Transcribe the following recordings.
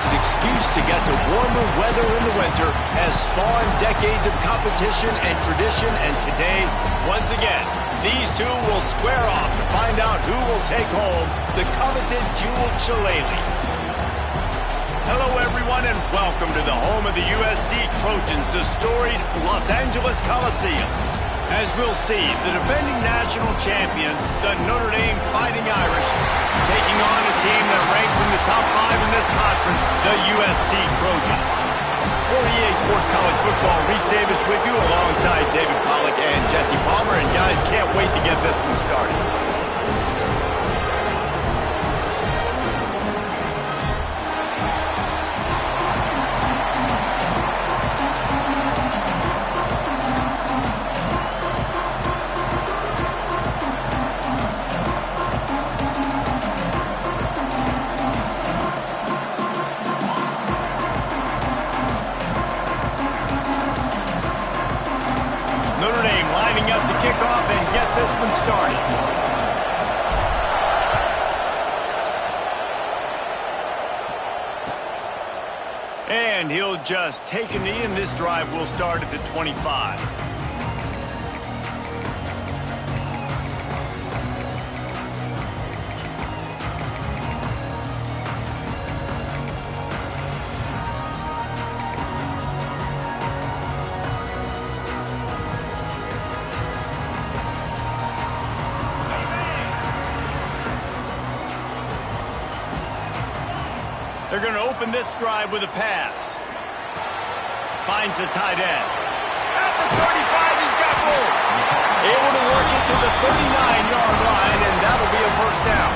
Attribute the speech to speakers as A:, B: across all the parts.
A: as an excuse to get to warmer weather in the winter has spawned decades of competition and tradition, and today, once again, these two will square off to find out who will take home the coveted jeweled shillelagh. Hello, everyone, and welcome to the home of the USC Trojans, the storied Los Angeles Coliseum. As we'll see, the defending national champions, the Notre Dame Fighting Irish, taking on a team that ranks in the top 5 in this conference, the USC Trojans. For EA Sports College Football, Reese Davis with you alongside David Pollack and Jesse Palmer, and guys, can't wait to get this one started. Notre Dame lining up to kick off and get this one started. And he'll just take a knee, and this drive will start at the 25. They're going to open this drive with a pass. Finds the tight end. At the 35, he's got room. Able to work it to the 39-yard line, and that'll be a first down.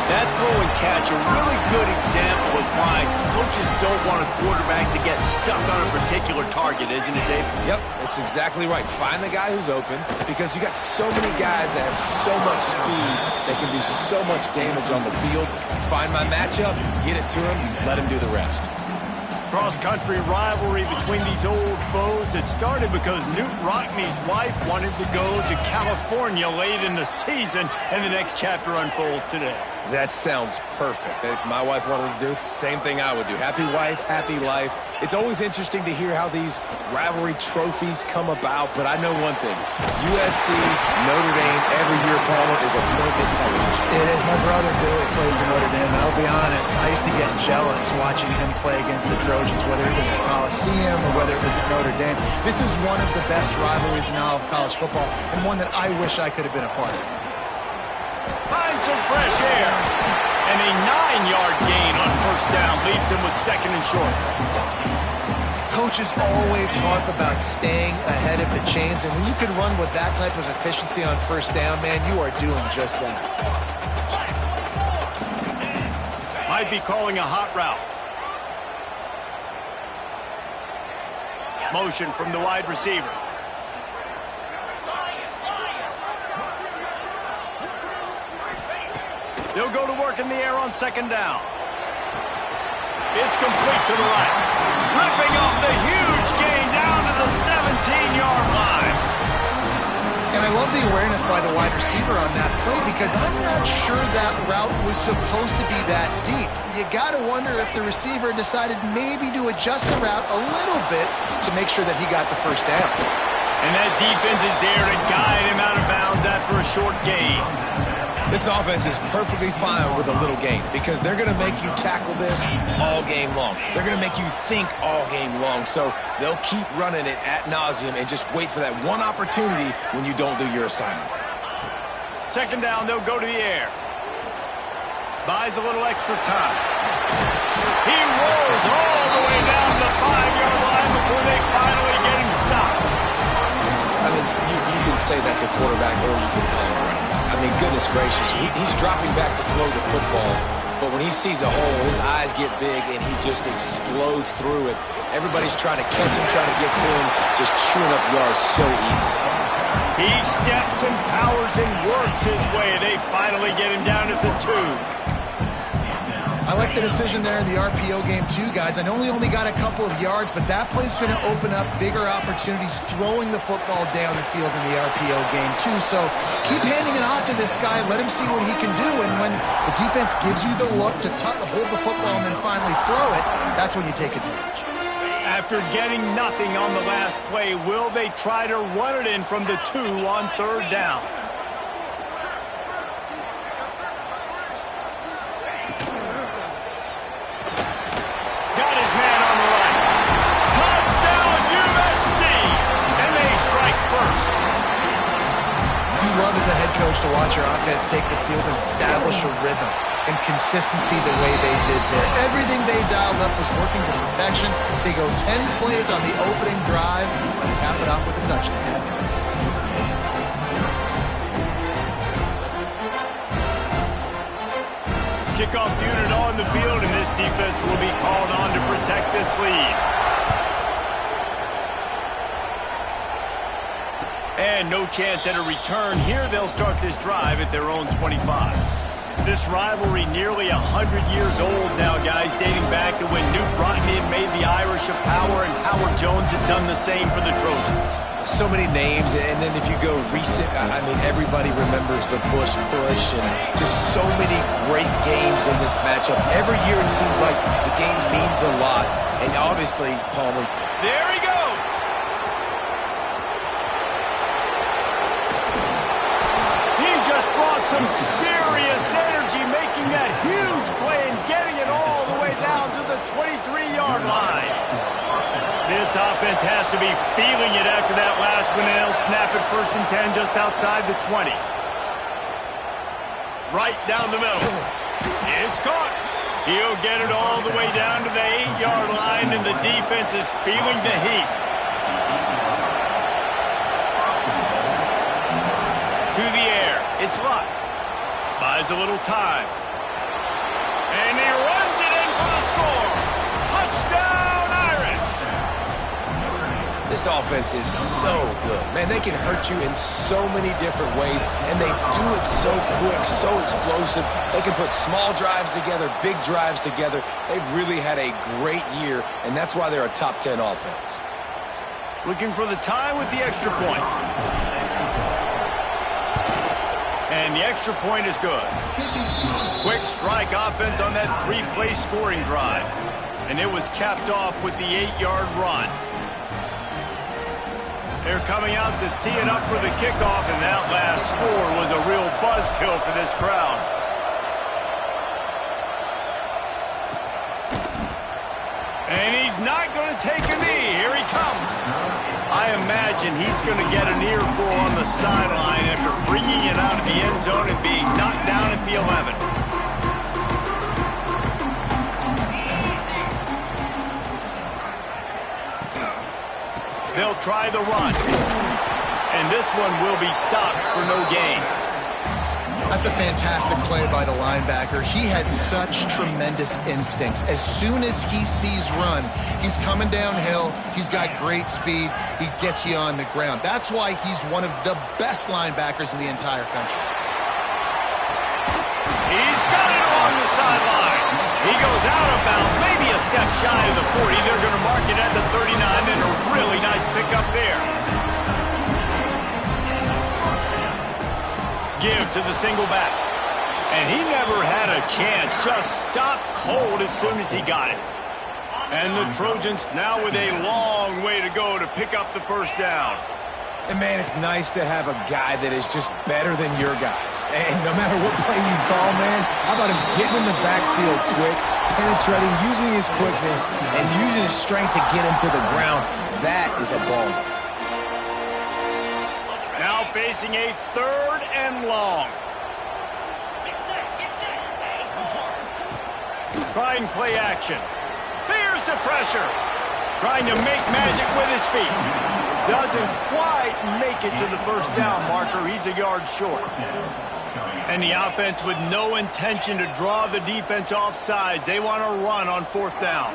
A: That throw and catch, a really good example of why coaches don't want a quarterback to get stuck on a particular target, isn't it, Dave?
B: Yep, that's exactly right. Find the guy who's open, because you got so many guys that have so much speed that can do so much damage on the field. Find my matchup, get it to him, let him do the rest.
A: Cross-country rivalry between these old foes. It started because Newt Rockne's wife wanted to go to California late in the season, and the next chapter unfolds today.
B: That sounds perfect. If my wife wanted to do it, the same thing I would do. Happy wife, happy life. It's always interesting to hear how these rivalry trophies come about, but I know one thing. USC, Notre Dame, every year, Palmer, is appointment television.
C: It is. My brother Billy played for Notre Dame, and I'll be honest, I used to get jealous watching him play against the Trojans, whether it was at Coliseum or whether it was at Notre Dame. This is one of the best rivalries in all of college football, and one that I wish I could have been a part of.
A: Find some fresh air. And a 9-yard gain on first down leaves him with second and short.
C: Coaches always harp about staying ahead of the chains, and when you can run with that type of efficiency on first down, man, you are doing just that.
A: Might be calling a hot route. Motion from the wide receiver. They'll go to work in the air on second down. It's complete to the right. Ripping off the huge gain down to the 17-yard line.
C: And I love the awareness by the wide receiver on that play, because I'm not sure that route was supposed to be that deep. You got to wonder if the receiver decided maybe to adjust the route a little bit to make sure that he got the first down.
A: And that defense is there to guide him out of bounds after a short gain.
B: This offense is perfectly fine with a little gain, because they're going to make you tackle this all game long. They're going to make you think all game long, so they'll keep running it ad nauseum and just wait for that one opportunity when you don't do your assignment.
A: Second down, they'll go to the air. Buys a little extra time. He rolls all the way down the 5-yard line before they finally get him stopped.
B: I mean, you can say that's a quarterback, or you can call him a running back. I mean, goodness gracious, he's dropping back to throw the football, but when he sees a hole, his eyes get big, and he just explodes through it. Everybody's trying to catch him, trying to get to him, just chewing up yards so easy.
A: He steps and powers and works his way. They finally get him down at the 2.
C: I like the decision there in the RPO game too, guys. I know he only got a couple of yards, but that play's going to open up bigger opportunities throwing the football down the field in the RPO game too. So keep handing it off to this guy, let him see what he can do, and when the defense gives you the look to hold the football and then finally throw it, that's when you take advantage.
A: After getting nothing on the last play, will they try to run it in from the 2 on 3rd down? Got his man on the right. Touchdown USC! And they strike first.
C: You love as a head coach to watch your offense take the field and establish a rhythm and consistency the way they did there. Everything they dialed up was working to perfection. They go 10 plays on the opening drive and cap it off with a touchdown.
A: Kickoff unit on the field, and this defense will be called on to protect this lead. And no chance at a return. Here they'll start this drive at their own 25. This rivalry nearly 100 years old now, guys, dating back to when Newt Rockne had made the Irish a power and Howard Jones had done the same for the Trojans.
B: So many names, and then if you go recent, I mean, everybody remembers the Bush push and just so many great games in this matchup. Every year it seems like the game means a lot, and obviously, Palmer.
A: There he goes! He just brought some serious energy, making that huge play and getting it all the way down to the 23-yard line. This offense has to be feeling it after that last one, and they'll snap it 1st and 10 just outside the 20. Right down the middle. It's caught. He'll get it all the way down to the 8-yard line, and the defense is feeling the heat. To the air. It's Luck. Buys a little time. And he runs it in for the score. Touchdown, Irish!
B: This offense is so good. Man, they can hurt you in so many different ways, and they do it so quick, so explosive. They can put small drives together, big drives together. They've really had a great year, and that's why they're a top 10 offense.
A: Looking for the tie with the extra point. And the extra point is good. Quick strike offense on that 3-play scoring drive. And it was capped off with the 8-yard run. They're coming out to tee it up for the kickoff, and that last score was a real buzzkill for this crowd. And he's not going to take a knee. Here he comes. I imagine he's going to get an earful on the sideline after bringing it out of the end zone and being knocked down at the 11. They'll try the run. And this one will be stopped for no gain.
C: That's a fantastic play by the linebacker. He has such tremendous instincts. As soon as he sees run, he's coming downhill. He's got great speed. He gets you on the ground. That's why he's one of the best linebackers in the entire country.
A: He's got it along the sideline. He goes out of bounds, maybe a step shy of the 40. They're going to mark it at the 39, and a really nice pickup there. Give to the single back. And he never had a chance. Just stopped cold as soon as he got it. And the Trojans now with a long way to go to pick up the first down.
B: And, man, it's nice to have a guy that is just better than your guys. And no matter what play you call, man, how about him getting in the backfield quick, penetrating, using his quickness, and using his strength to get him to the ground. That is a ball.
A: Now facing a 3rd and long. Trying play action. Here's the pressure. Trying to make magic with his feet. Doesn't quite make it to the first down marker. He's a yard short. And the offense with no intention to draw the defense off sides. They want to run on 4th down.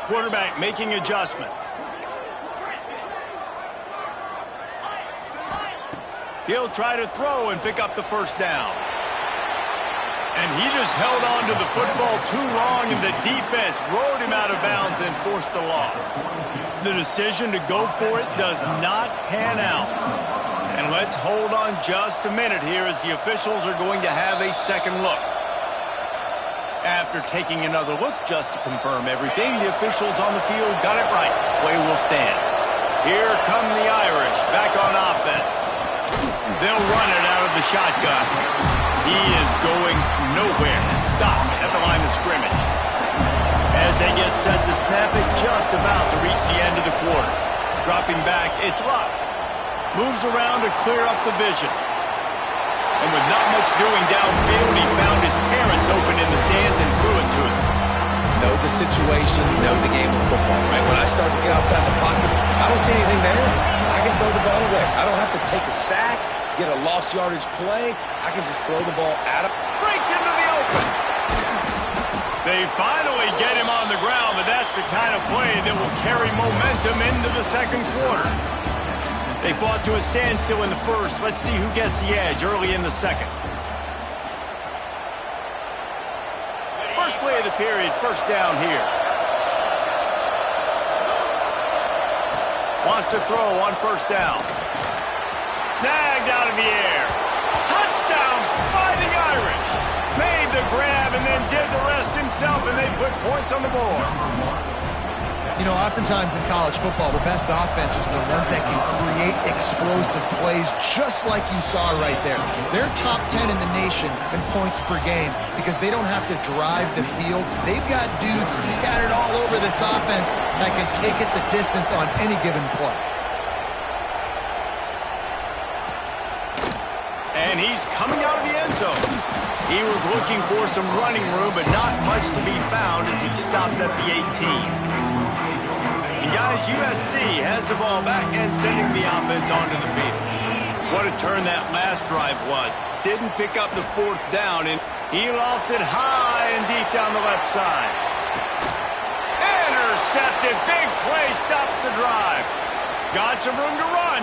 A: Quarterback making adjustments. He'll try to throw and pick up the first down. And he just held on to the football too long, and the defense rode him out of bounds and forced the loss. The decision to go for it does not pan out. And Let's hold on just a minute here as the officials are going to have a second look. After taking another look just to confirm everything, the officials on the field got it right. Play will stand. Here come the Irish back on offense. They'll run it out of the shotgun. He is going nowhere. Stop at the line of scrimmage. As they get set to snap it, just about to reach the end of the quarter. Dropping back, it's Luck. Moves around to clear up the vision. And with not much doing downfield, he found his parents open in the stands and threw it to him.
B: Know the situation, know the game of football, right? When I start to get outside the pocket, I don't see anything there. I can throw the ball away. I don't have to take a sack, get a lost yardage play. I can just throw the ball at him.
A: Breaks into the open. They finally get him on the ground, but that's the kind of play that will carry momentum into the second quarter. They fought to a standstill in the first. Let's see who gets the edge early in the second. First play of the period, first down here. Wants to throw on first down. Snagged out of the air. Touchdown, Fighting Irish. Made the grab and then did the rest himself, and they put points on the board.
C: You know, oftentimes in college football, the best offenses are the ones that can create explosive plays just like you saw right there. They're top 10 in the nation in points per game because they don't have to drive the field. They've got dudes scattered all over this offense that can take it the distance on any given play.
A: And he's coming out of the end zone. He was looking for some running room, but not much to be found as he stopped at the 18. And guys, USC has the ball back and sending the offense onto the field. What a turn that last drive was. Didn't pick up the fourth down, and he lost it high and deep down the left side. Intercepted. Big play stops the drive. Got some room to run.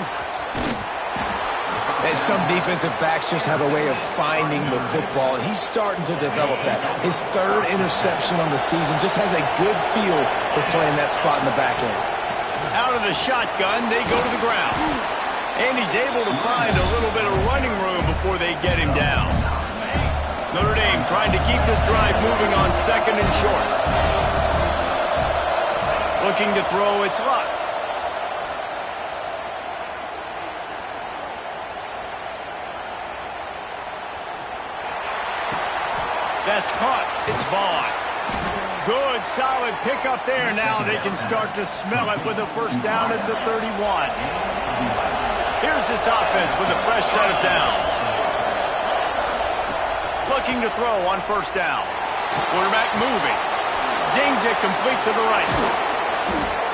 B: And some defensive backs just have a way of finding the football, and he's starting to develop that. His third interception on the season just has a good feel for playing that spot in the back end.
A: Out of the shotgun, they go to the ground. And he's able to find a little bit of running room before they get him down. Notre Dame trying to keep this drive moving on second and short. Looking to throw, it's Luck. That's caught. It's Vaughn. Good, solid pickup there. Now they can start to smell it with a first down at the 31. Here's this offense with a fresh set of downs. Looking to throw on first down. Quarterback moving. Zings it complete to the right.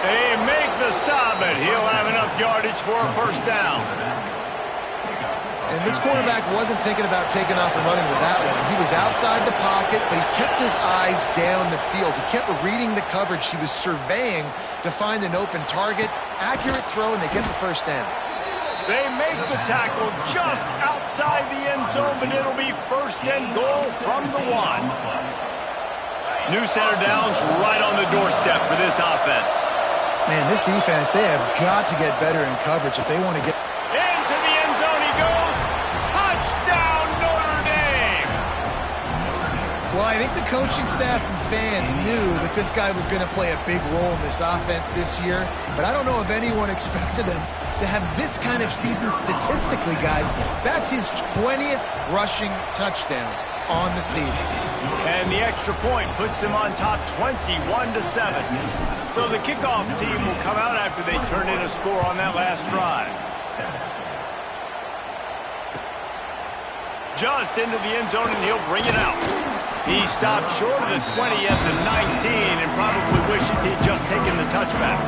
A: They make the stop, but he'll have enough yardage for a first down.
C: And this quarterback wasn't thinking about taking off and running with that one. He was outside the pocket, but he kept his eyes down the field. He kept reading the coverage. He was surveying to find an open target. Accurate throw, and they get the first down.
A: They make the tackle just outside the end zone, but it'll be first and goal from the 1. New center downs right on the doorstep for this offense.
C: Man, this defense, they have got to get better in coverage if they want to get...
A: Into the end zone he goes. Touchdown, Notre Dame!
C: Well, I think the coaching staff and fans knew that this guy was going to play a big role in this offense this year, but I don't know if anyone expected him to have this kind of season statistically, guys. That's his 20th rushing touchdown on the season.
A: And the extra point puts them on top 21-7. So the kickoff team will come out after they turn in a score on that last drive. Just into the end zone, and he'll bring it out. He stopped short of the 20 at the 19 and probably wishes he'd just taken the touchback.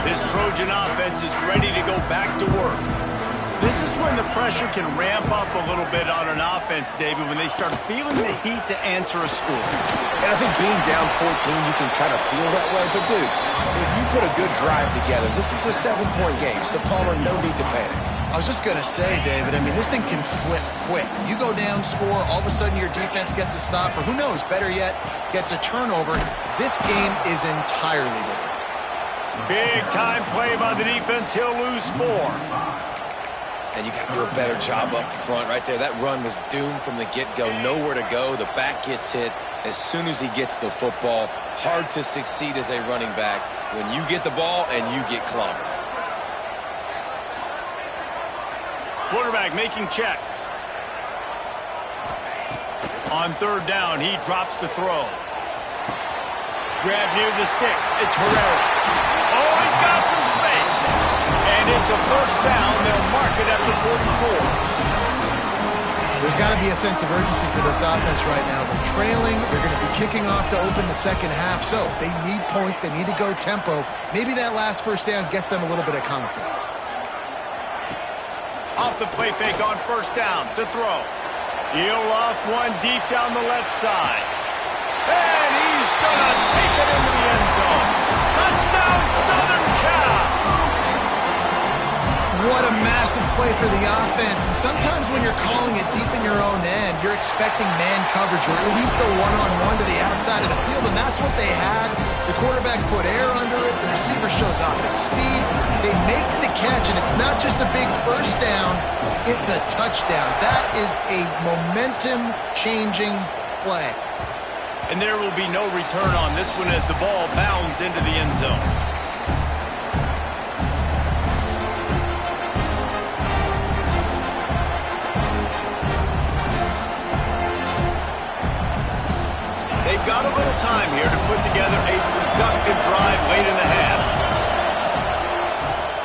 A: This Trojan offense is ready to go back to work. This is when the pressure can ramp up a little bit on an offense, David, when they start feeling the heat to answer a score.
B: And I think being down 14, you can kind of feel that way. But, dude, if you put a good drive together, this is a 7-point game, so Palmer, no need to panic.
C: I was just going to say, David, I mean, this thing can flip quick. You go down, score, all of a sudden your defense gets a stop, or who knows, better yet, gets a turnover. This game is entirely different.
A: Big-time play by the defense. He'll lose 4.
B: And you got to do a better job up front right there. That run was doomed from the get-go. Nowhere to go. The back gets hit as soon as he gets the football. Hard to succeed as a running back when you get the ball and you get clobbered.
A: Quarterback making checks. On 3rd down, he drops to throw. Grab near the sticks. It's Herrera. Oh, he's got some space. And it's a 1st down. They'll mark it at the 44.
C: There's got to be a sense of urgency for this offense right now. They're trailing. They're going to be kicking off to open the second half. So they need points. They need to go tempo. Maybe that last 1st down gets them a little bit of confidence.
A: Off the play fake on 1st down to throw. He'll loft one deep down the left side. And he's going to take it into the end zone. Touchdown, Southern Cal!
C: What a massive play for the offense. And sometimes when you're calling it deep in your own end, you're expecting man coverage or at least go one-on-one to the outside of the field, and that's what they had. The quarterback put air under it. The receiver shows off his speed. They make the catch, and it's not just a big 1st down. It's a touchdown. That is a momentum-changing play.
A: And there will be no return on this one as the ball bounds into the end zone. They've got a little time here to put together a productive drive late in the half.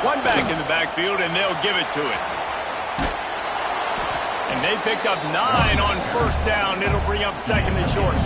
A: One back in the backfield, and they'll give it to it. And they picked up 9 on 1st down. It'll bring up 2nd and short.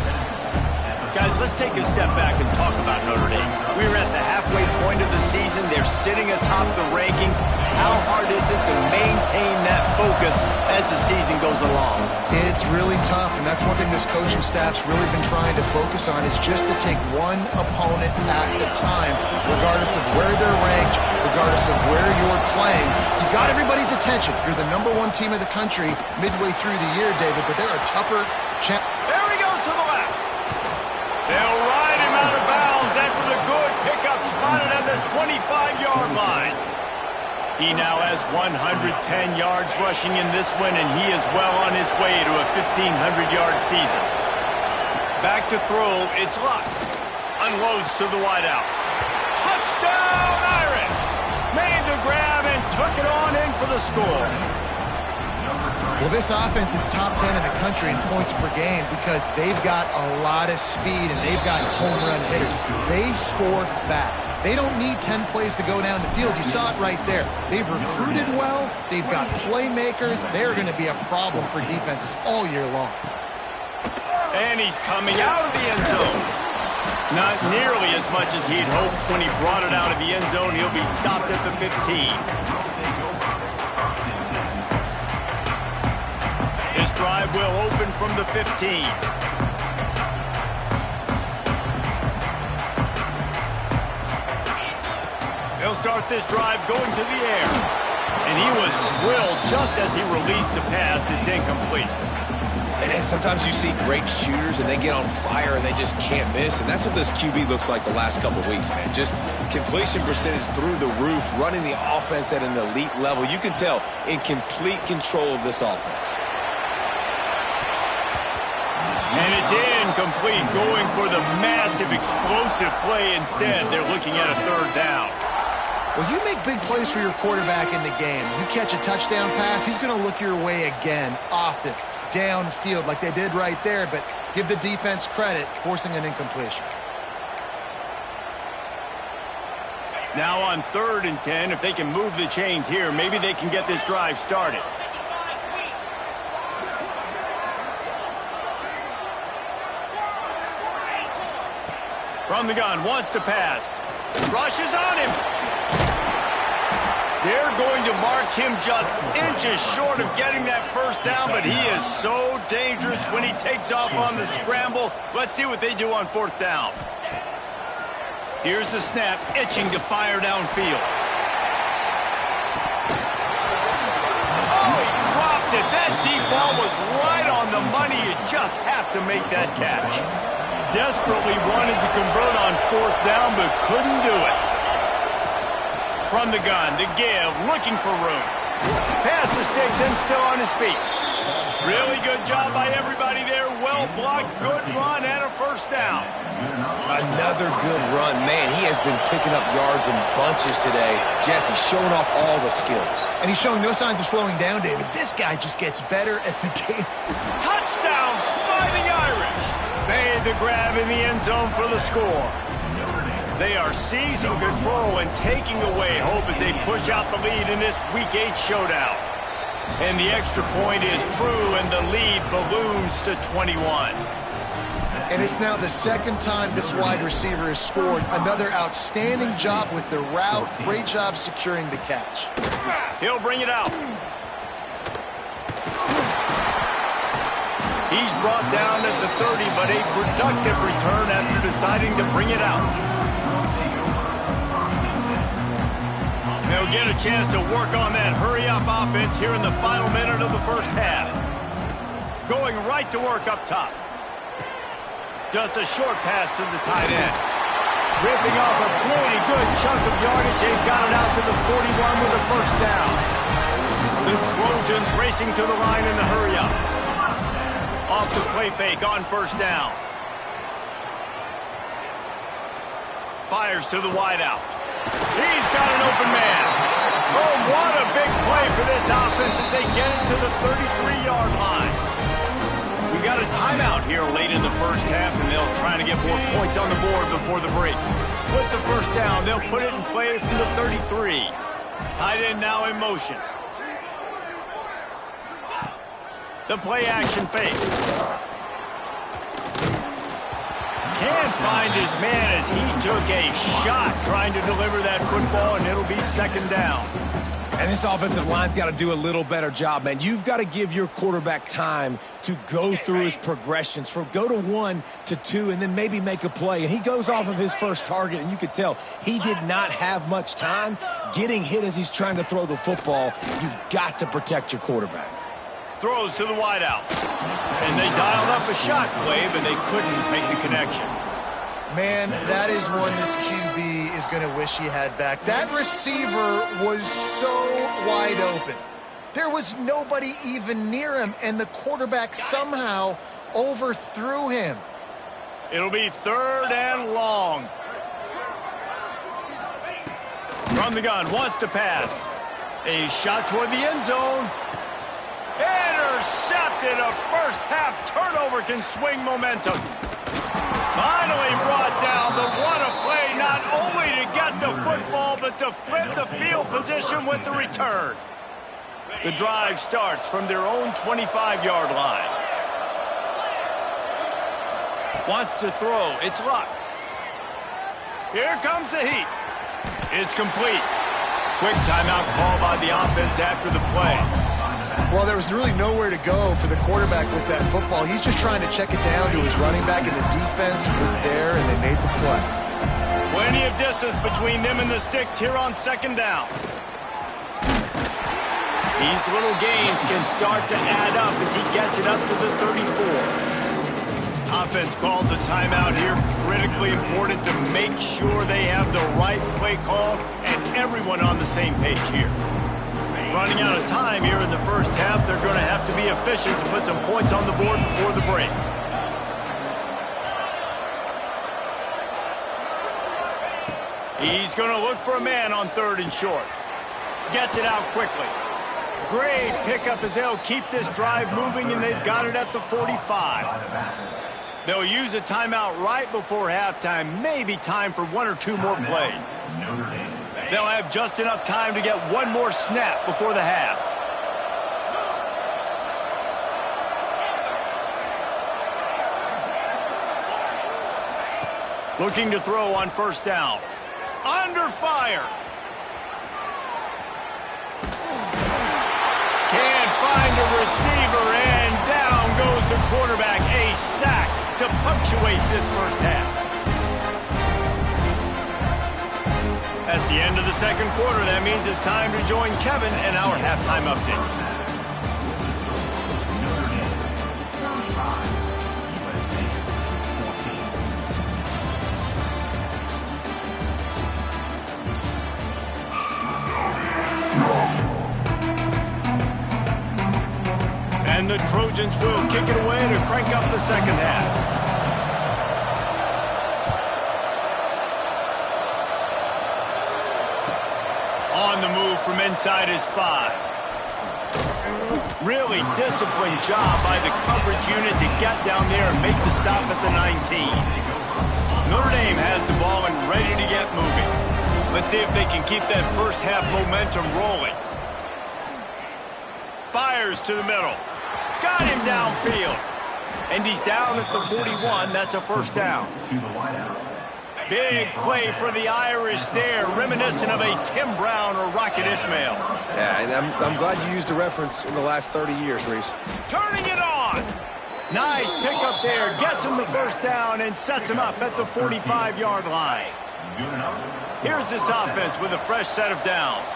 A: Guys, let's take a step back and talk about Notre Dame. We're at the halfway point of the season. They're sitting atop the rankings. How hard is it to maintain that focus as the season goes along?
C: It's really tough, and that's one thing this coaching staff's really been trying to focus on is just to take one opponent at a time, regardless of where they're ranked, regardless of where you're playing. You've got everybody's attention. You're the #1 team in the country midway through the year, David, but there are tougher
A: There he goes to the left. They'll ride him out of bounds after the good pickup spotted at the 25-yard line. He now has 110 yards rushing in this one, and he is well on his way to a 1,500-yard season. Back to throw, it's Luck. Unloads to the wideout. Touchdown, Irish! Made the grab and took it on in for the score.
C: Well, this offense is top 10 in the country in points per game because they've got a lot of speed and they've got home run hitters. They score fast. They don't need 10 plays to go down the field. You saw it right there. They've recruited well. They've got playmakers. They're going to be a problem for defenses all year long.
A: And he's coming out of the end zone. Not nearly as much as he'd hoped when he brought it out of the end zone. He'll be stopped at the 15. This drive will open from the 15. They'll start this drive going to the air. And he was drilled just as he released the pass. It's incomplete.
B: And sometimes you see great shooters and they get on fire and they just can't miss. And that's what this QB looks like the last couple of weeks, man. Just completion percentage through the roof, running the offense at an elite level. You can tell in complete control of this offense.
A: And it's incomplete, going for the massive explosive play instead. They're looking at a 3rd down.
C: Well, you make big plays for your quarterback in the game. You catch a touchdown pass, he's going to look your way again, often, downfield like they did right there, but give the defense credit, forcing an incompletion.
A: Now on 3rd and 10, if they can move the chains here, maybe they can get this drive started. From the gun, wants to pass. Rushes on him. They're going to mark him just inches short of getting that 1st down, but he is so dangerous when he takes off on the scramble. Let's see what they do on 4th down. Here's the snap, itching to fire downfield. dropped it. That deep ball was right on the money. You just have to make that catch. Desperately wanted to convert on 4th down, but couldn't do it. From the gun, to give, looking for room. Past the sticks and still on his feet. Really good job by everybody there. Well blocked, good run, and a 1st down.
B: Another good run. Man, he has been picking up yards in bunches today. Jesse showing off all the skills.
C: And he's showing no signs of slowing down, David. This guy just gets better as the game.
A: Touchdown, Fighting Irish. Made the grab in the end zone for the score. They are seizing control and taking away hope as they push out the lead in this Week 8 showdown. And the extra point is true, and the lead balloons to 21.
C: And it's now the 2nd time this wide receiver has scored. Another outstanding job with the route. Great job securing the catch.
A: He'll bring it out. He's brought down at the 30, but a productive return after deciding to bring it out. They'll get a chance to work on that hurry-up offense here in the final minute of the 1st half. Going right to work up top. Just a short pass to the tight end. Ripping off a pretty good chunk of yardage. They've got it out to the 41 with a 1st down. The Trojans racing to the line in the hurry-up. Off the play fake on 1st down. Fires to the wideout. He's got an open man. Oh, what a big play for this offense as they get it to the 33-yard line. We got a timeout here late in the 1st half, and they'll try to get more points on the board before the break. With the 1st down, they'll put it in play from the 33. Tight end now in motion. The play action fake. Can't find his man as he took a shot trying to deliver that football, and it'll be 2nd down.
B: And this offensive line's got to do a little better job, man. You've got to give your quarterback time to go through his progressions, from go to 1 to 2, and then maybe make a play. And he goes off of his first target, and you could tell he did not have much time getting hit as he's trying to throw the football. You've got to protect your quarterback.
A: Throws to the wideout. And they dialed up a shot play, but they couldn't make the connection.
C: Man, that is one this QB is going to wish he had back. That receiver was so wide open. There was nobody even near him, and the quarterback somehow overthrew him.
A: It'll be 3rd and long. From the gun, wants to pass. A shot toward the end zone. Intercepted. A 1st half turnover can swing momentum. Finally brought down, but what a play, not only to get the football, but to flip the field position with the return. The drive starts from their own 25-yard line. Wants to throw. It's Luck. Here comes the heat. It's complete. Quick timeout call by the offense after the play.
C: Well, there was really nowhere to go for the quarterback with that football. He's just trying to check it down to his running back, and the defense was there, and they made the play.
A: Plenty of distance between them and the sticks here on 2nd down. These little gains can start to add up as he gets it up to the 34. Offense calls a timeout here. Critically important to make sure they have the right play call and everyone on the same page here. Running out of time here in the 1st half. They're going to have to be efficient to put some points on the board before the break. He's going to look for a man on 3rd and short. Gets it out quickly. Great pickup as they'll keep this drive moving, and they've got it at the 45. They'll use a timeout right before halftime. Maybe time for 1 or 2 more plays. They'll have just enough time to get 1 more snap before the half. Looking to throw on 1st down. Under fire. Can't find a receiver, and down goes the quarterback. A sack to punctuate this 1st half. That's the end of the 2nd quarter. That means it's time to join Kevin in our halftime update. And the Trojans will kick it away to crank up the second half. On the move from inside his 5. Really disciplined job by the coverage unit to get down there and make the stop at the 19. Notre Dame has the ball and ready to get moving. Let's see if they can keep that first half momentum rolling. Fires to the middle. Got him downfield. And he's down at the 41. That's a first down. Big play for the Irish there, reminiscent of a Tim Brown or Rocket Ismail.
B: Yeah, and I'm glad you used the reference in the last 30 years, Reese.
A: Turning it on. Nice pickup there. Gets him the first down and sets him up at the 45-yard line. Here's this offense with a fresh set of downs.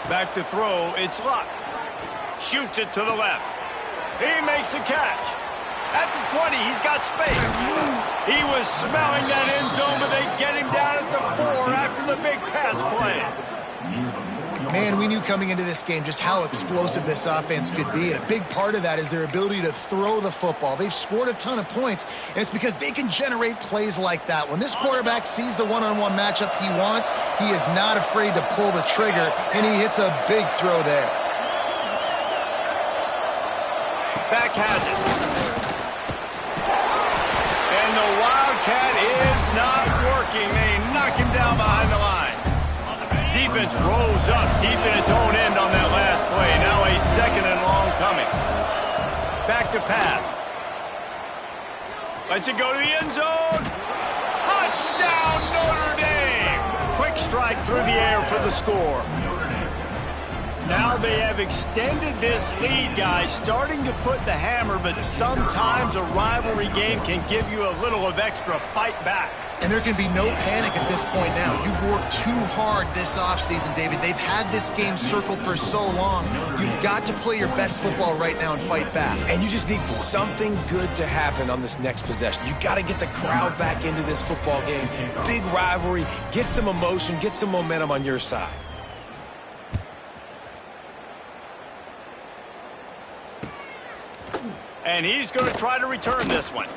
A: Back to throw. It's Luck. Shoots it to the left. He makes a catch. At the 20, he's got space. He was smelling that end zone, but they get him down at the 4 after the big pass play.
C: Man, we knew coming into this game just how explosive this offense could be, and a big part of that is their ability to throw the football. They've scored a ton of points, and it's because they can generate plays like that. When this quarterback sees the one-on-one matchup he wants, he is not afraid to pull the trigger, and he hits a big throw there.
A: Back has it. And the Wildcat is not working. They knock him down behind the line. Defense rose up deep in its own end on that last play. Now a second and long coming. Back to pass. Lets it go to the end zone. Touchdown, Notre Dame. Quick strike through the air for the score. Now they have extended this lead, guys, starting to put the hammer, but sometimes a rivalry game can give you a little of extra fight back.
C: And there can be no panic at this point now. You've worked too hard this offseason, David. They've had this game circled for so long. You've got to play your best football right now and fight back.
B: And you just need something good to happen on this next possession. You got to get the crowd back into this football game. Big rivalry. Get some emotion. Get some momentum on your side.
A: And he's going to try to return this one.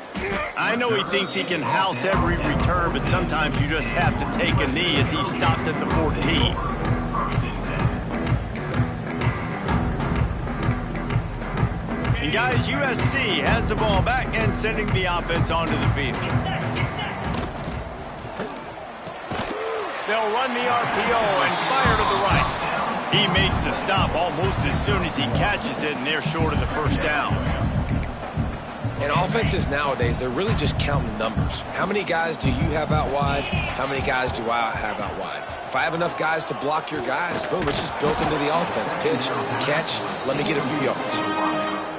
A: I know he thinks he can house every return, but sometimes you just have to take a knee as he stopped at the 14. And guys, USC has the ball back and sending the offense onto the field. They'll run the RPO and fire to the right. He makes the stop almost as soon as he catches it, and they're short of the first down.
B: And offenses nowadays, they're really just counting numbers. How many guys do you have out wide? How many guys do I have out wide? If I have enough guys to block your guys, boom, it's just built into the offense. Pitch, catch, let me get a few yards.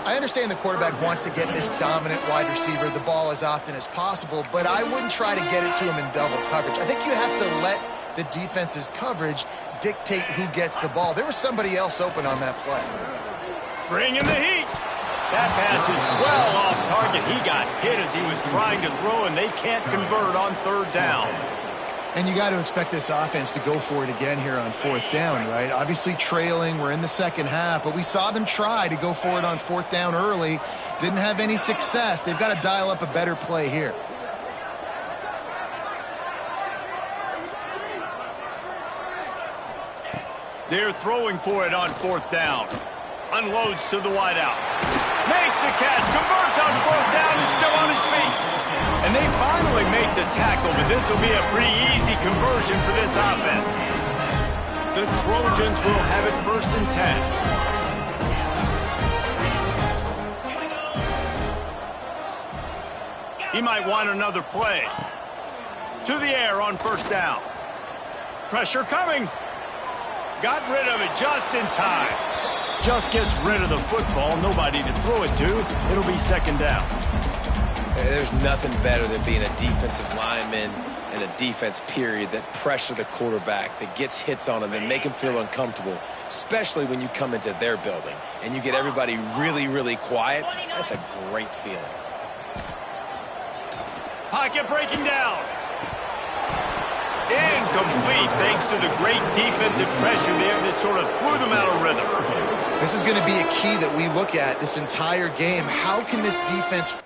C: I understand the quarterback wants to get this dominant wide receiver the ball as often as possible, but I wouldn't try to get it to him in double coverage. I think you have to let the defense's coverage dictate who gets the ball. There was somebody else open on that play.
A: Bring in the heat. That pass is well off target. He got hit as he was trying to throw, and they can't convert on third down.
C: And you got to expect this offense to go for it again here on fourth down, right? Obviously trailing, we're in the second half, but we saw them try to go for it on fourth down early. Didn't have any success. They've got to dial up a better play here.
A: They're throwing for it on fourth down. Unloads to the wideout. Makes the catch. Converts on fourth down. He's still on his feet. And they finally make the tackle, but this will be a pretty easy conversion for this offense. The Trojans will have it first and 10. He might want another play. To the air on first down. Pressure coming. Got rid of it just in time. Just gets rid of the football. Nobody to throw it to. It'll be second down.
B: There's nothing better than being a defensive lineman and a defense period that pressure the quarterback, that gets hits on him and make him feel uncomfortable, especially when you come into their building and you get everybody really, really quiet. That's a great feeling.
A: Pocket breaking down. Incomplete thanks to the great defensive pressure there that sort of threw them out of rhythm.
C: This is going to be a key that we look at this entire game. How can this defense...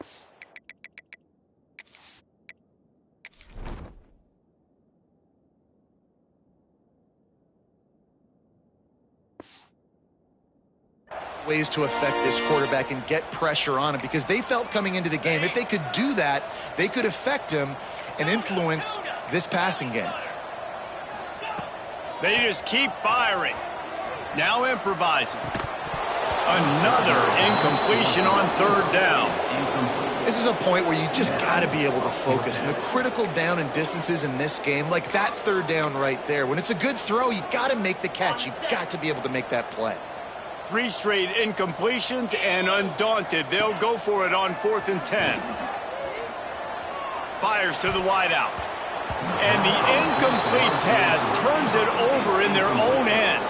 C: ways to affect this quarterback and get pressure on him, because they felt coming into the game, if they could do that, they could affect him and influence this passing game.
A: They just keep firing. Now improvising. Another incompletion on third down.
C: This is a point where you just got to be able to focus. And the critical down and distances in this game, like that third down right there, when it's a good throw, you got to make the catch. You've got to be able to make that play.
A: 3 straight incompletions, and undaunted, they'll go for it on 4th and 10. Fires to the wideout. And the incomplete pass turns it over in their own end.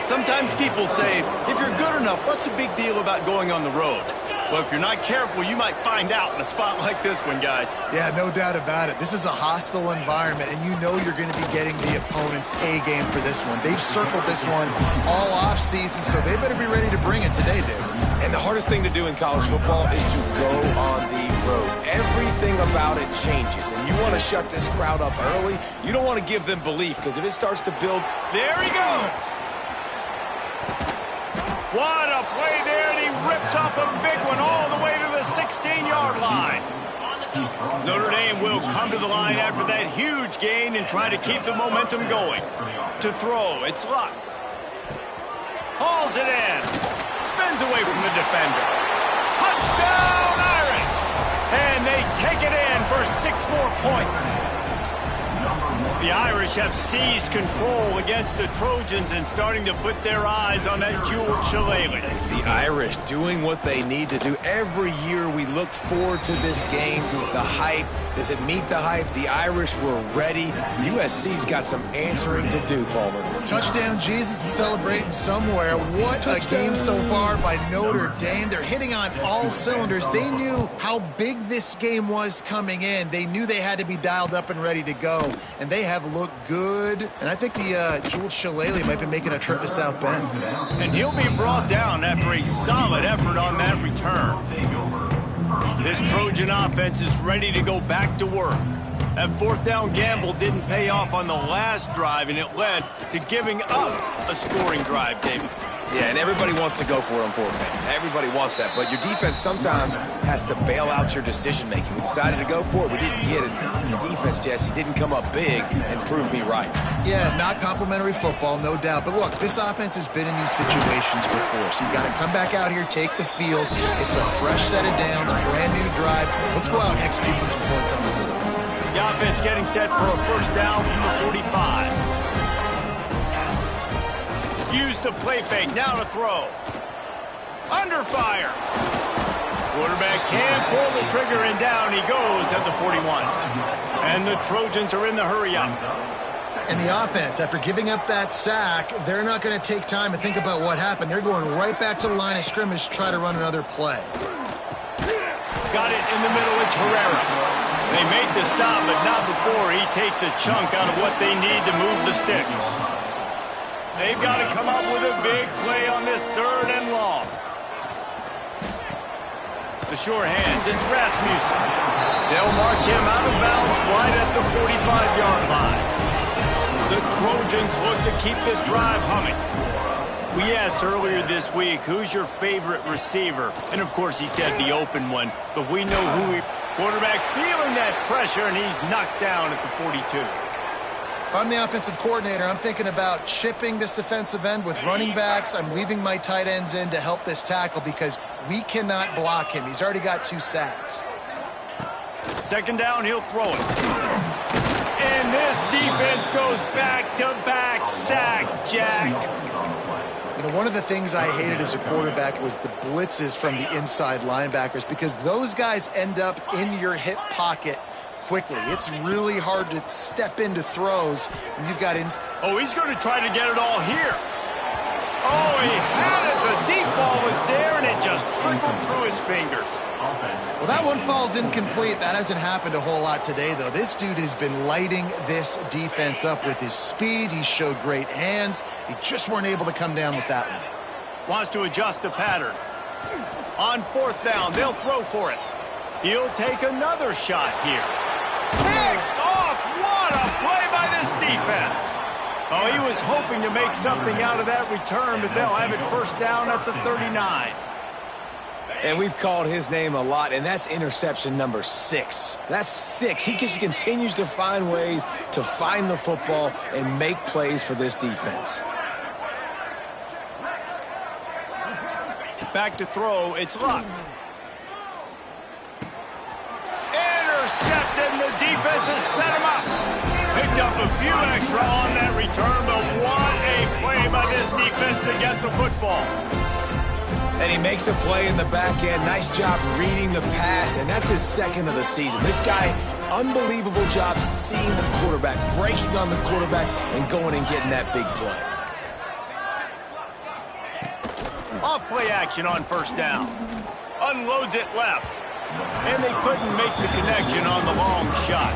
A: Sometimes people say, if you're good enough, what's the big deal about going on the road? Well, if you're not careful, you might find out in a spot like this one, guys.
C: Yeah, no doubt about it. This is a hostile environment, and you know you're going to be getting the opponent's A game for this one. They've circled this one all off season, so they better be ready to bring it today, dude.
B: And the hardest thing to do in college football is to go on the road. Everything about it changes, and you want to shut this crowd up early. You don't want to give them belief, because if it starts to build...
A: There he goes! What a play there, and he rips off a big one all the way to the 16-yard line. Notre Dame will come to the line after that huge gain and try to keep the momentum going. To throw, it's Luck. Hauls it in. Spins away from the defender. Touchdown, Irish! And they take it in for 6 more points. The Irish have seized control against the Trojans and starting to put their eyes on that jeweled shillelagh.
B: The Irish doing what they need to do. Every year we look forward to this game. The hype, does it meet the hype? The Irish were ready. USC's got some answering to do, Palmer.
C: Touchdown Jesus is celebrating somewhere. What a game so far by Notre Dame. They're hitting on all cylinders. They knew how big this game was coming in. They knew they had to be dialed up and ready to go. And they have looked good. And I think the jeweled shillelagh might be making a trip to South Bend.
A: And he'll be brought down after a solid effort on that return. This Trojan offense is ready to go back to work. That 4th down gamble didn't pay off on the last drive, and it led to giving up a scoring drive, David.
B: Yeah, and everybody wants to go for it on 4th down. Everybody wants that, but your defense sometimes has to bail out your decision-making. We decided to go for it. We didn't get it. The defense, Jesse, didn't come up big and prove me right.
C: Yeah, not complimentary football, no doubt. But look, this offense has been in these situations before, so you got to come back out here, take the field. It's a fresh set of downs, brand new drive. Let's go out and execute some points on the board.
A: The offense getting set for a 1st down from the 45. Use the play fake, now to throw. Under fire. Quarterback can pull the trigger, and down he goes at the 41. And the Trojans are in the hurry-up.
C: And the offense, after giving up that sack, they're not going to take time to think about what happened. They're going right back to the line of scrimmage to try to run another play.
A: Got it in the middle, it's Herrera. They make the stop, but not before he takes a chunk out of what they need to move the sticks. They've got to come up with a big play on this 3rd and long. The sure hands, it's Rasmussen. They'll mark him out of bounds right at the 45-yard line. The Trojans look to keep this drive humming. We asked earlier this week, who's your favorite receiver? And of course he said the open one, but we know who he... Quarterback feeling that pressure, and he's knocked down at the 42.
C: If I'm the offensive coordinator, I'm thinking about chipping this defensive end with running backs. I'm leaving my tight ends in to help this tackle because we cannot block him. He's already got 2 sacks.
A: 2nd down, he'll throw it. And this defense goes back-to-back sack, Jack.
C: You know, one of the things I hated as a quarterback was the blitzes from the inside linebackers because those guys end up in your hip pocket quickly. It's really hard to step into throws when you've got
A: Oh, he's going to try to get it all here. Oh, he had it. The deep ball was there, and it just trickled through his fingers.
C: Well, that one falls incomplete. That hasn't happened a whole lot today, though. This dude has been lighting this defense up with his speed. He showed great hands. He just weren't able to come down with that one.
A: Wants to adjust the pattern. On 4th down, they'll throw for it. He'll take another shot here. Picked off! What a play by this defense! Oh, he was hoping to make something out of that return, but they'll have it 1st down at the 39.
B: And we've called his name a lot, and that's interception number 6. That's 6. He just continues to find ways to find the football and make plays for this defense.
A: Back to throw, it's Luck. Intercepted, and the defense has set him up. Picked up a few extra on that return, but what a play by this defense to get the football.
B: And he makes a play in the back end. Nice job reading the pass, and that's his 2nd of the season. This guy, unbelievable job seeing the quarterback, breaking on the quarterback, and going and getting that big play.
A: Off play action on 1st down. Unloads it left. And they couldn't make the connection on the long shot.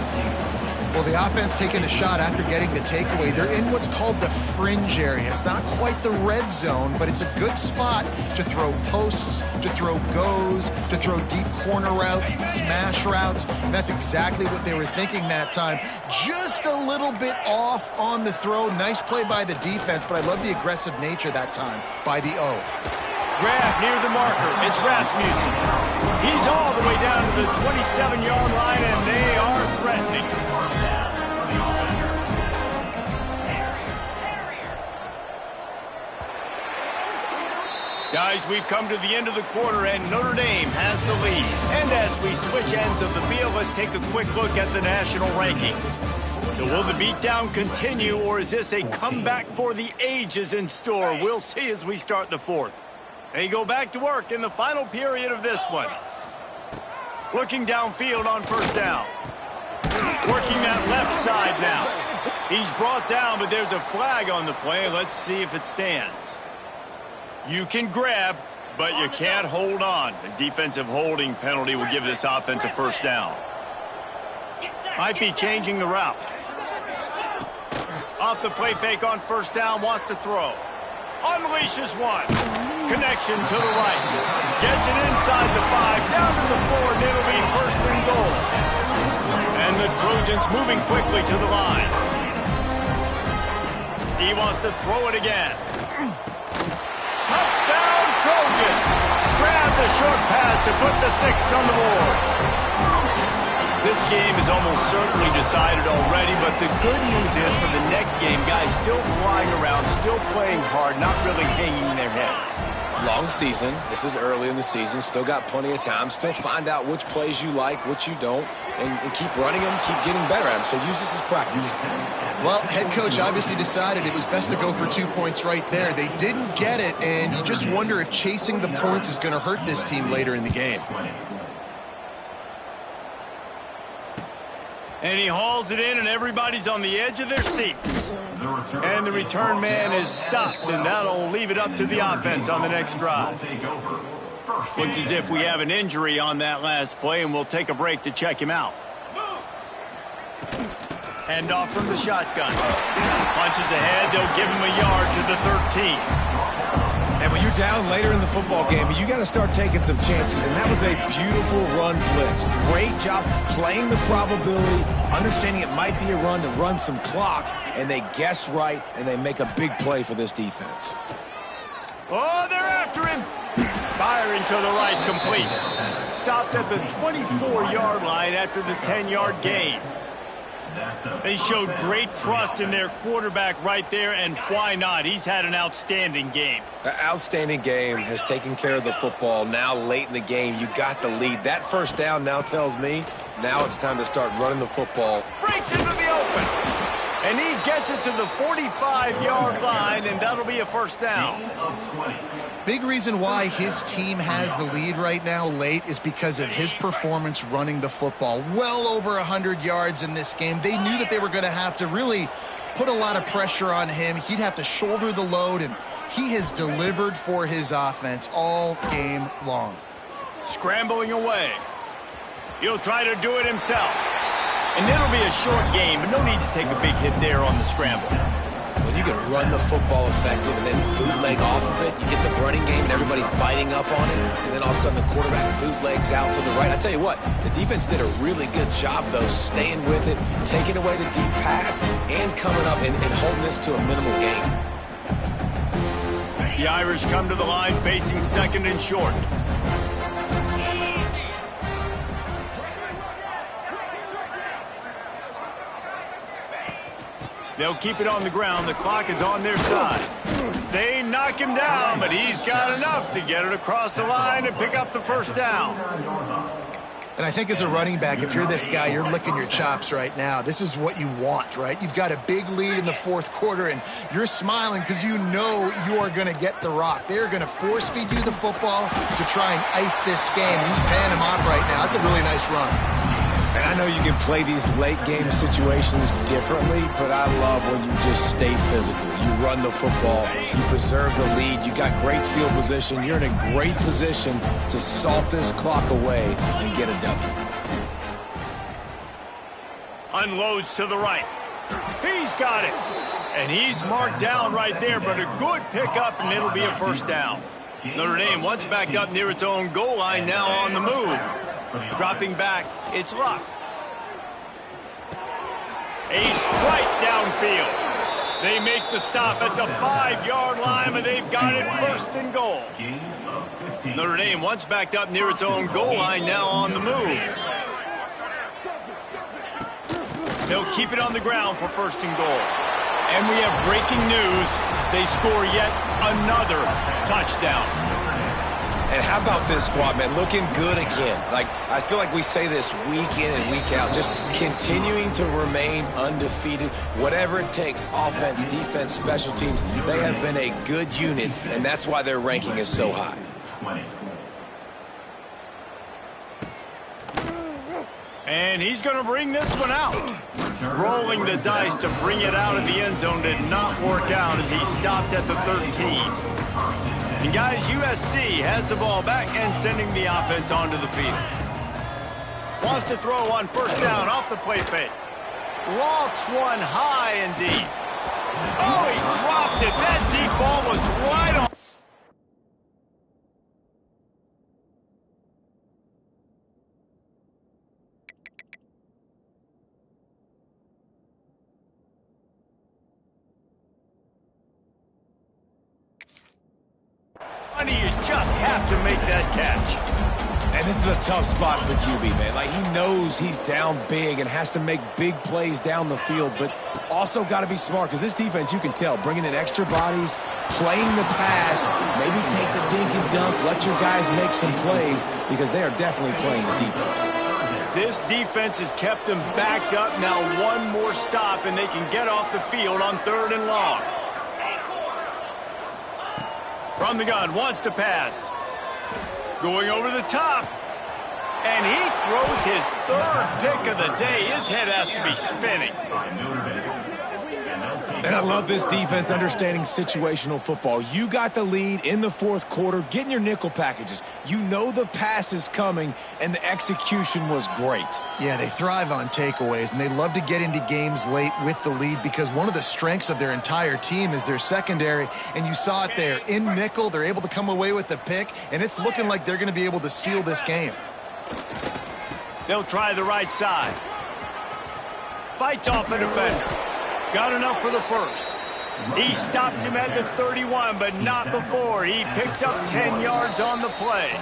C: Well, the offense taking a shot after getting the takeaway. They're in what's called the fringe area. It's not quite the red zone, but it's a good spot to throw posts, to throw goes, to throw deep corner routes, smash routes. And that's exactly what they were thinking that time. Just a little bit off on the throw. Nice play by the defense, but I love the aggressive nature that time by the O.
A: Grab near the marker. It's Rasmussen. He's all the way down to the 27-yard line, and they are threatening. Guys, we've come to the end of the quarter, and Notre Dame has the lead. And as we switch ends of the field, let's take a quick look at the national rankings. So will the beatdown continue, or is this a comeback for the ages in store? We'll see as we start the 4th. They go back to work in the final period of this one. Looking downfield on 1st down. Working that left side now. He's brought down, but there's a flag on the play. Let's see if it stands. You can grab, but you can't hold on. The defensive holding penalty will give this offense a 1st down. Might be changing the route. Off the play fake on 1st down, wants to throw. Unleashes one. Connection to the right. Gets it inside the 5, down to the 4, and it'll be 1st and goal. And the Trojans moving quickly to the line. He wants to throw it again. Touchdown, Trojans! Grab the short pass to put the 6 on the board. This game is almost certainly decided already, but the good news is for the next game, guys still flying around, still playing hard, not really hanging their heads.
B: Long season. This is early in the season. Still got plenty of time. Still find out which plays you like, which you don't, and keep running them, keep getting better at them. So use this as practice.
C: Well, head coach obviously decided it was best to go for 2 points right there. They didn't get it, and you just wonder if chasing the points is going to hurt this team later in the game.
A: And he hauls it in, and everybody's on the edge of their seats. And the return man is stopped, and that'll leave it up to the offense on the next drive. Looks as if we have an injury on that last play, and we'll take a break to check him out. Hand off from the shotgun. Punches ahead, they'll give him a yard to the 13.
B: And when you're down later in the football game, you got to start taking some chances. And that was a beautiful run blitz. Great job playing the probability, understanding it might be a run to run some clock, and they guess right, and they make a big play for this defense.
A: Oh, they're after him. Firing to the right, complete. Stopped at the 24-yard line after the 10-yard gain. They showed great trust in their quarterback right there, and why not? He's had an outstanding game.
B: An outstanding game, has taken care of the football. Now late in the game, you got the lead. That 1st down now tells me now it's time to start running the football.
A: Breaks into the open, and he gets it to the 45-yard line, and that'll be a 1st down.
C: Big reason why his team has the lead right now late is because of his performance running the football. Well over 100 yards in this game. They knew that they were going to have to really put a lot of pressure on him. He'd have to shoulder the load, and he has delivered for his offense all game long.
A: Scrambling away. He'll try to do it himself. And it'll be a short game, but no need to take a big hit there on the scramble.
B: When you can run the football effective and then bootleg off of it, you get the running game and everybody biting up on it, and then all of a sudden the quarterback bootlegs out to the right. I tell you what, the defense did a really good job, though, staying with it, taking away the deep pass, and coming up and holding this to a minimal gain.
A: The Irish come to the line facing second and short. They'll keep it on the ground. The clock is on their side. They knock him down, but he's got enough to get it across the line and pick up the first down.
C: And I think as a running back, if you're this guy, you're licking your chops right now. This is what you want, right? You've got a big lead in the fourth quarter, and you're smiling because you know you are going to get the rock. They're going to force feed you the football to try and ice this game. He's paying him off right now. It's a really nice run.
B: And I know you can play these late-game situations differently, but I love when you just stay physical. You run the football, you preserve the lead, you got great field position, you're in a great position to salt this clock away and get a W.
A: Unloads to the right. He's got it. And he's marked down right there, but a good pickup, and it'll be a first down. Notre Dame once backed up near its own goal line, now on the move. Dropping back, it's Luck. A strike downfield. They make the stop at the 5-yard line, but they've got it first and goal. Notre Dame once backed up near its own goal line, now on the move. They'll keep it on the ground for first and goal. And we have breaking news. They score yet another touchdown.
B: And how about this squad, man? Looking good again. Like, I feel like we say this week in and week out, just continuing to remain undefeated. Whatever it takes, offense, defense, special teams, they have been a good unit, and that's why their ranking is so high.
A: And he's going to bring this one out. Rolling the dice to bring it out of the end zone did not work out as he stopped at the 13. And guys, USC has the ball back and sending the offense onto the field. Wants to throw on first down off the play fake. Lofts one high and deep. Oh, he dropped it. That deep ball was right on. You just have to make that catch.
B: And this is a tough spot for QB, man. Like, he knows he's down big and has to make big plays down the field, but also got to be smart because this defense, you can tell, bringing in extra bodies, playing the pass, maybe take the dink and dunk, let your guys make some plays because they are definitely playing the defense.
A: This defense has kept them backed up. Now one more stop and they can get off the field on 3rd and long. From the gun, wants to pass. Going over the top. And he throws his 3rd pick of the day. His head has to be spinning.
B: And I love this defense understanding situational football. You got the lead in the 4th quarter, getting your nickel packages. You know the pass is coming, and the execution was great.
C: Yeah, they thrive on takeaways, and they love to get into games late with the lead because one of the strengths of their entire team is their secondary, and you saw it there. In nickel, they're able to come away with the pick, and it's looking like they're going to be able to seal this game.
A: They'll try the right side. Fights off a defender. Got enough for the first. He stops him at the 31, but not before. He picks up 10 yards on the play.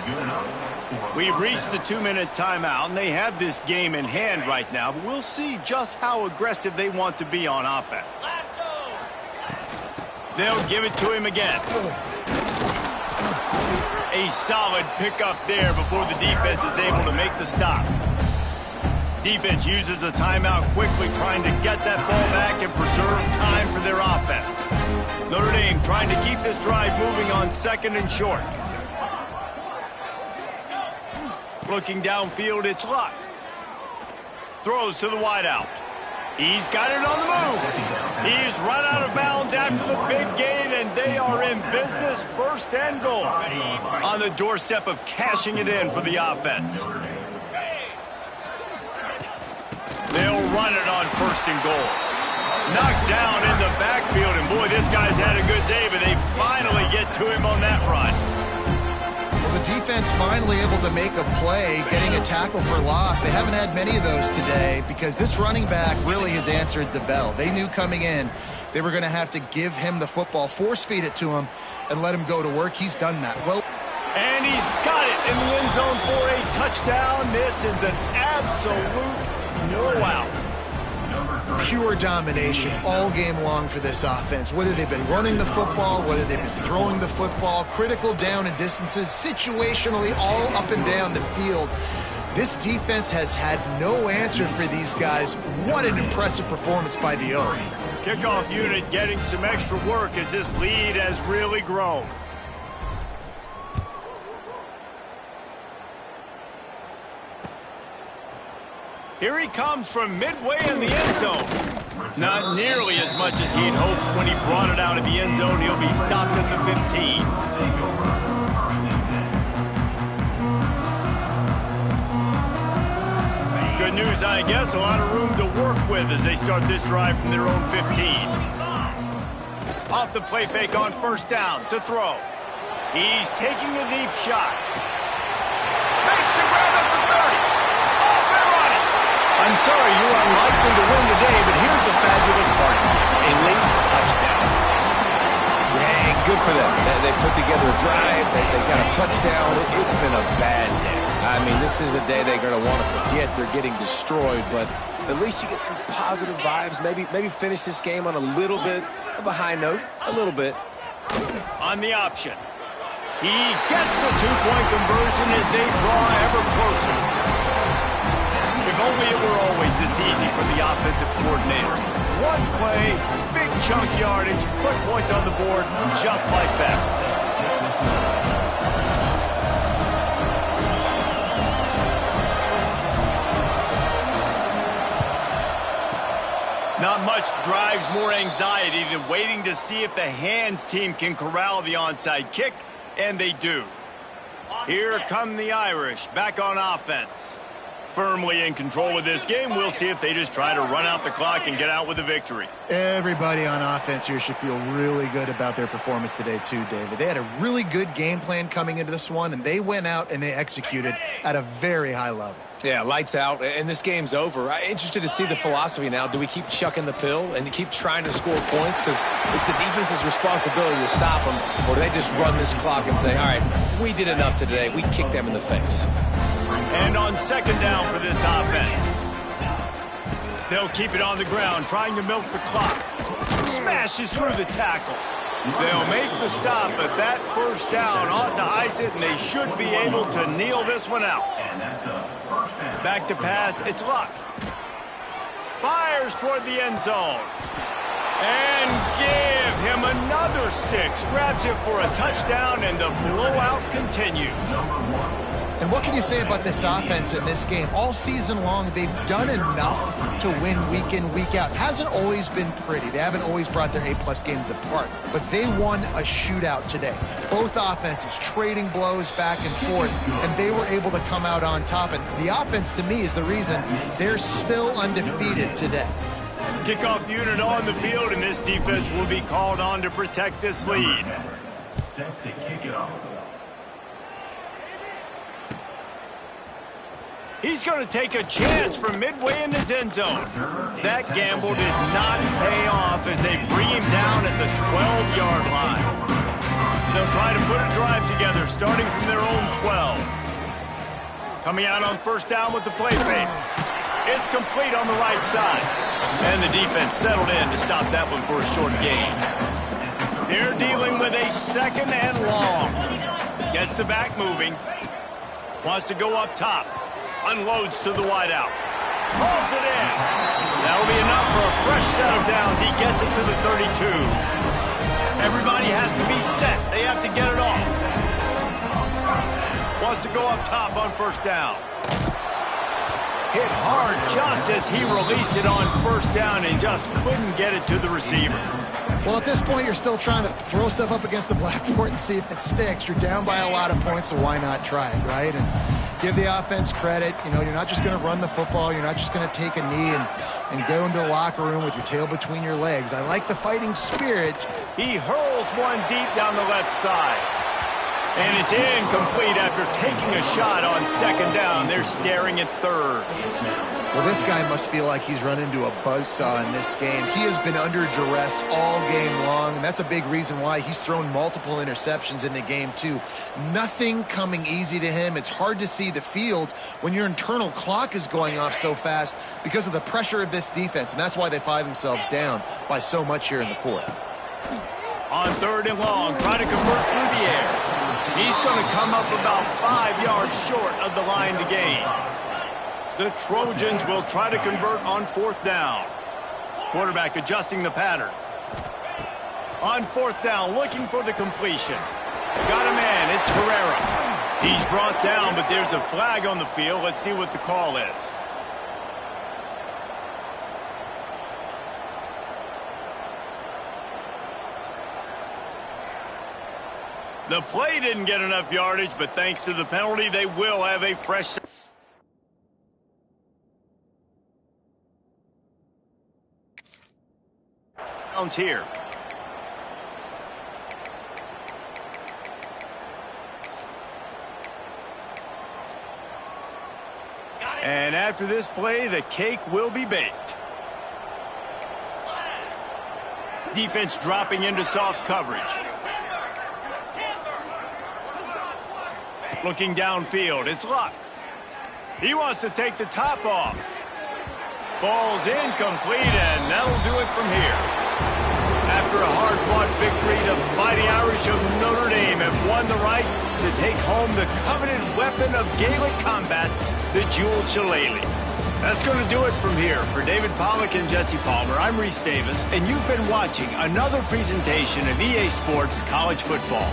A: We've reached the 2-minute timeout, and they have this game in hand right now, but we'll see just how aggressive they want to be on offense. They'll give it to him again. A solid pickup there before the defense is able to make the stop. Defense uses a timeout quickly, trying to get that ball back and preserve time for their offense. Notre Dame trying to keep this drive moving on 2nd and short. Looking downfield, it's Luck. Throws to the wideout. He's got it on the move. He's run out of bounds after the big gain, and they are in business, 1st and goal. On the doorstep of cashing it in for the offense. They'll run it on 1st and goal. Knocked down in the back backfield, and boy, this guy's had a good day, but they finally get to him on that run.
C: Well, the defense finally able to make a play, getting a tackle for loss. They haven't had many of those today because this running back really has answered the bell. They knew coming in they were going to have to give him the football, force feed it to him, and let him go to work. He's done that. Well,
A: and he's got it in the end zone for a touchdown. This is an absolute no out.
C: Pure domination all game long for this offense. Whether they've been running the football, whether they've been throwing the football, critical down and distances, situationally all up and down the field. This defense has had no answer for these guys. What an impressive performance by the O.
A: Kickoff unit getting some extra work as this lead has really grown. Here he comes from midway in the end zone. Not nearly as much as he'd hoped when he brought it out of the end zone. He'll be stopped at the 15. Good news, I guess. A lot of room to work with as they start this drive from their own 15. Off the play fake on first down to throw. He's taking a deep shot. Makes the grab at the 30. I'm sorry you're unlikely to win today, but here's a fabulous part. A late touchdown.
B: Yeah, good for them. They put together a drive. They got a touchdown. It's been a bad day. I mean, this is a day they're going to want to forget. They're getting destroyed, but at least you get some positive vibes. Maybe finish this game on a little bit of a high note. A little bit.
A: On the option. He gets the two-point conversion as they draw ever closer. If only it were always this easy for the offensive coordinator. One play, big chunk yardage, put points on the board just like that. Not much drives more anxiety than waiting to see if the hands team can corral the onside kick, and they do. Here come the Irish, back on offense. Firmly in control of this game. We'll see if they just try to run out the clock and get out with a victory.
C: Everybody on offense here should feel really good about their performance today too, David. They had a really good game plan coming into this one, and they went out and they executed at a very high level.
B: Yeah, lights out, and this game's over. I'm interested to see the philosophy now. Do we keep chucking the pill and keep trying to score points? Because it's the defense's responsibility to stop them, or do they just run this clock and say, all right, we did enough today. We kicked them in the face.
A: And on second down for this offense. They'll keep it on the ground, trying to milk the clock. Smashes through the tackle. They'll make the stop, but that first down ought to ice it, and they should be able to kneel this one out. Back to pass, it's Luck. Fires toward the end zone. And give him another 6. Grabs it for a touchdown, and the blowout continues.
C: And what can you say about this offense in this game? All season long, they've done enough to win week in, week out. Hasn't always been pretty. They haven't always brought their A-plus game to the park. But they won a shootout today. Both offenses trading blows back and forth, and they were able to come out on top. And the offense, to me, is the reason they're still undefeated today.
A: Kickoff unit on the field, and this defense will be called on to protect this lead.
D: Set to kick it off.
A: He's going to take a chance from midway in his end zone. That gamble did not pay off as they bring him down at the 12-yard line. They'll try to put a drive together, starting from their own 12. Coming out on first down with the play fake. It's complete on the right side. And the defense settled in to stop that one for a short gain. They're dealing with a second and long. Gets the back moving. Wants to go up top. Unloads to the wideout. Pulls it in. That'll be enough for a fresh set of downs. He gets it to the 32. Everybody has to be set. They have to get it off. Wants to go up top on first down. Hit hard just as he released it on first down and just couldn't get it to the receiver.
C: Well, at this point, you're still trying to throw stuff up against the blackboard and see if it sticks. You're down by a lot of points, so why not try it, right? And give the offense credit. You know, you're not just going to run the football. You're not just going to take a knee and and go into the locker room with your tail between your legs. I like the fighting spirit.
A: He hurls one deep down the left side. And it's incomplete after taking a shot on second down. They're staring at third.
C: Well, this guy must feel like he's run into a buzzsaw in this game. He has been under duress all game long, and that's a big reason why he's thrown multiple interceptions in the game, too. Nothing coming easy to him. It's hard to see the field when your internal clock is going off so fast because of the pressure of this defense, and that's why they find themselves down by so much here in the fourth.
A: On third and long, trying to convert through the air. He's going to come up about 5 yards short of the line to gain. The Trojans will try to convert on fourth down. Quarterback adjusting the pattern. On fourth down, looking for the completion. Got a man, it's Herrera. He's brought down, but there's a flag on the field. Let's see what the call is. The play didn't get enough yardage, but thanks to the penalty, they will have a fresh... here. And after this play, the cake will be baked. Defense dropping into soft coverage. Looking downfield, it's Luck. He wants to take the top off. Ball's incomplete, and that'll do it from here. After a hard-fought victory, the Fighting Irish of Notre Dame have won the right to take home the coveted weapon of Gaelic combat, the jeweled shillelagh. That's going to do it from here. For David Pollack and Jesse Palmer, I'm Reese Davis, and you've been watching another presentation of EA Sports College Football.